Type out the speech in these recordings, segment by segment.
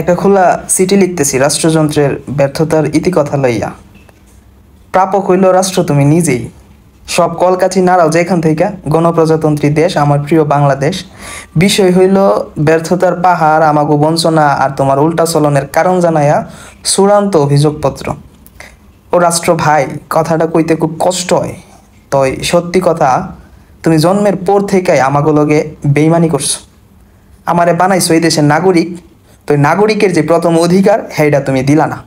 একটা খোলা চিঠি লিখতেছি রাষ্ট্রযন্ত্রের ব্যর্থতার ইতিকথা লইয়া। প্রাপক হইল রাষ্ট্র তুমি নিজেই। সব কলকাঠি নাড়াও যেখান থেকে, গণপ্রজাতন্ত্রী দেশ আমার প্রিয় বাংলাদেশ। বিষয় হইল ব্যর্থতার পাহাড়, আমাগো বঞ্চনা আর তোমার উল্টা চলনের কারণ জানাইয়া চূড়ান্ত অভিযোগপত্র। ও রাষ্ট্র ভাই, কথাটা কইতে খুব কষ্ট হয়, তই সত্যি কথা, তুমি জন্মের পর থেকেই আমাগো লগে বেইমানি করছো। আমারে বানাইছো এই দেশের নাগরিক, তো নাগরিকের যে প্রথম অধিকার সেইটা তুমি দিলা না।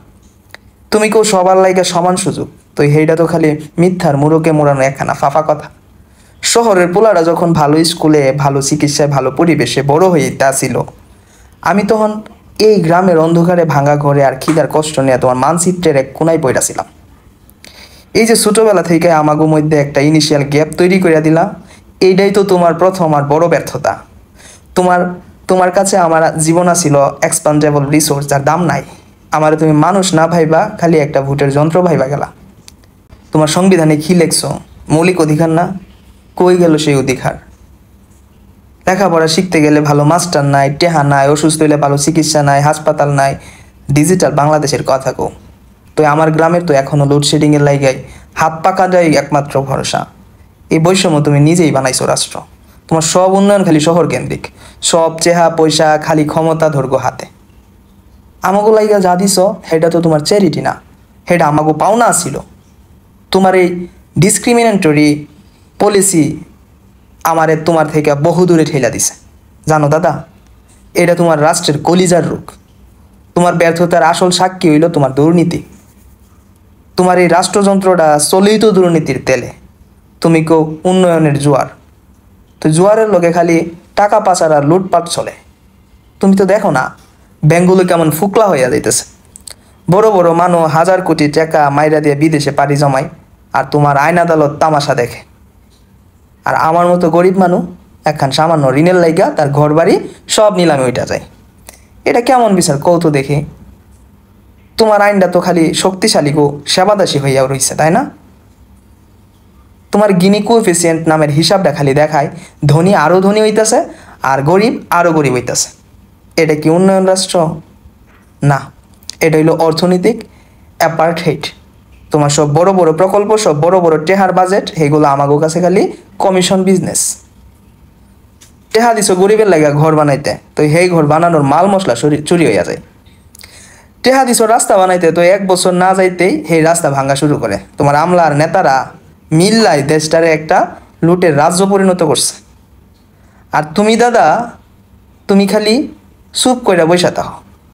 তুমি কেউ সবার লাইগা সমান সুযোগ, তো সেইটা তো খালি মিথ্যার মুরুকে মোড়ানো একখানা ফাফা কথা। শহরের পোলারা যখন ভালো স্কুলে, ভালো চিকিৎসায়, ভালো পরিবেশে বড় হইতে আসিল, আমি তখন এই গ্রামের অন্ধকারে ভাঙা ঘরে আর খিদার কষ্ট নিয়ে তোমার মানচিত্রের এক কোনায় পড়াছিলাম। এই যে ছোটবেলা থেকে আমাগো মধ্যে একটা ইনিশিয়াল গ্যাপ তৈরি করে দিলা, এইটাই তো তোমার প্রথম আর বড় ব্যর্থতা। তোমার তোমার কাছে আমার জীবন ছিল এক্সপান্ডেবল রিসোর্স, যার দাম নাই। আমার তুমি মানুষ না ভাইবা, খালি একটা ভোটের যন্ত্র ভাইবা গেলা। তোমার সংবিধানে কি লেখছো? মৌলিক অধিকার না? কই গেল সেই অধিকার? লেখাপড়া শিখতে গেলে ভালো মাস্টার নাই, টেহা নাই, অসুস্থ হইলে ভালো চিকিৎসা নাই, হাসপাতাল নাই, ডিজিটাল বাংলাদেশের কথা কো। তো আমার গ্রামের তো এখনো লোডশেডিংয়ের লাইগায় হাত পাকা যায় একমাত্র ভরসা। এই বৈষম্য তুমি নিজেই বানাইছো রাষ্ট্র। তোমার সব উন্নয়ন খালি শহর কেন্দ্রিক, সব চেহা পয়সা খালি ক্ষমতা ধরগো হাতে। আমাগো লাইগা যা দিছ সেটা তো তোমার চ্যারিটি না, সেটা আমাগো পাওনা ছিল। তোমার এই ডিসক্রিমিনেটরি পলিসি আমারে তোমার থেকে বহু দূরে ঠেলা দিছে। জানো দাদা, এটা তোমার রাষ্ট্রের কলিজার রোগ। তোমার ব্যর্থতার আসল সাক্ষী হইল তোমার দুর্নীতি। তোমার এই রাষ্ট্রযন্ত্রটা চলিত দুর্নীতির তেলে। তুমি কেউ উন্নয়নের জোয়ার, তো জোয়ারের লোকে খালি টাকা পাচার আর লুটপাট চলে। তুমি তো দেখো না ব্যাঙ্কগুলো কেমন ফুকলা হইয়া যাইতেছে। বড় বড় মানুষ হাজার কোটি টাকা মাইরা দিয়ে বিদেশে পাড়ি জমায়, আর তোমার আইন আদালত তামাশা দেখে। আর আমার মতো গরিব মানুষ একখান সামান্য ঋণের লাইগা তার ঘর বাড়ি সব নিলামে ওইটা যায়। এটা কেমন বিচার কৌতো দেখে? তোমার আইনটা তো খালি শক্তিশালী গো সেবাদাসী হইয়া রইছে, তাই না? তোমার গিনি কোএফিসিয়েন্ট নামের হিসাবটা খালি দেখায় ধনী আরও ধনী হইতেছে আর গরিব আরও গরিব হইতেছে। এটা কি উন্নয়ন রাষ্ট্র? না, এটা হইল অর্থনৈতিক অ্যাপার্টহেইড। তোমার সব বড় বড় প্রকল্প, সব বড় বড় টেহার বাজেট, এগুলো আমাগো কাছে খালি কমিশন বিজনেস। টেহা দিছো গরিবের লাগা ঘর বানাইতে, তো সেই ঘর বানানোর মাল মশলা চুরি হইয়া যায়। টেহা দিছো রাস্তা বানাইতে, তো 1 বছর না যাইতেই সেই রাস্তা ভাঙা শুরু করে। তোমার আমলার নেতারা মিল্লাই দেশটারে একটা লুটের রাজ্য পরিণত করছে। আর তুমি দাদা, তুমি খালি চুপ কইরা বইসা থাকো।